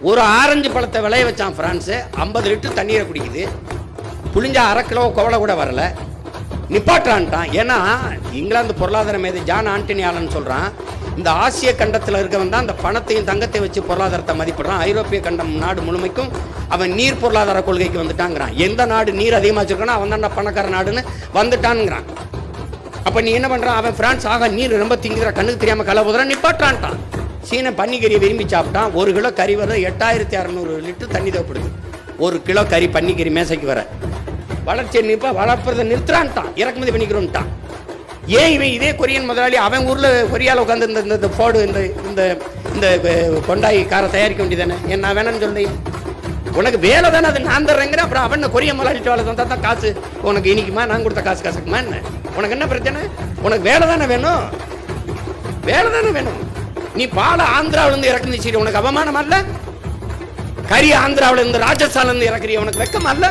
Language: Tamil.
ஒரு ஆரஞ்சு பழத்தை விளைய வச்சான் பிரான்ஸு, 50 லிட்டர் தண்ணீரை குடிக்குது. புளிஞ்சா 1/2 கிலோ கோவலை கூட வரல, நிப்பாட்டான்ட்டான். ஏன்னா இங்கிலாந்து பொருளாதார மேதை ஜான் ஆண்டனி ஆலன் சொல்கிறான், இந்த ஆசிய கண்டத்தில் இருக்கவன் தான் அந்த பணத்தையும் தங்கத்தையும் வச்சு பொருளாதாரத்தை மதிப்பிடுறான். ஐரோப்பிய கண்டம் நாடு முழுமைக்கும் அவன் நீர் பொருளாதார கொள்கைக்கு வந்துட்டாங்கிறான். எந்த நாடு நீர் அதிகமாக வச்சிருக்கானோ அவன் தான் பணக்கார நாடுன்னு வந்துட்டான்ங்கிறான். அப்போ நீ என்ன பண்ணுறான், அவன் பிரான்ஸ் ஆக நீர் ரொம்ப திங்குற, கண்ணுக்கு தெரியாமல் கலை போதுறான், நிப்பாட்டான்ட்டான். சீன பன்னிக்கறியை விரும்பி சாப்பிட்டான். 1 கிலோ கறி வர 8600 லிட்டர் தண்ணி தேவைப்படுது. 1 கிலோ கறி பன்னிக்கறி மேசைக்கு வர வளர்ச்சியை வளர்ப்பதை நிறுத்துறான்ட்டான், இறக்குமதி பண்ணிக்கிறோன்ட்டான். ஏன் இவன் இதே கொரியன் முதலாளி அவன் ஊரில் கொரியாவில் உட்காந்து இந்த ஃபோர்டு இந்த கொண்டாய் காரை தயாரிக்க வேண்டியதானே, ஏன் நான் வேணும்னு சொல்றேன், உனக்கு வேலை தானே, அது நான் தர்றேங்கிற. அப்புறம் அவன் கொரியன் முதலாளிட்டு வேலை தந்தா தான் காசு உனக்கு இனிக்குமா, நான் கொடுத்த காசு காசுக்குமா என்ன, உனக்கு என்ன பிரச்சனை? உனக்கு வேலை தானே வேணும், வேலை தானே வேணும். நீ பாலை ஆந்திராவிலேருந்து இறக்குனு சரி, உனக்கு அவமானமா இல்லை? கறி ஆந்திராவிலேருந்து ராஜஸ்தான்லேருந்து இறக்குறிய, உனக்கு வெக்கமா இல்லை?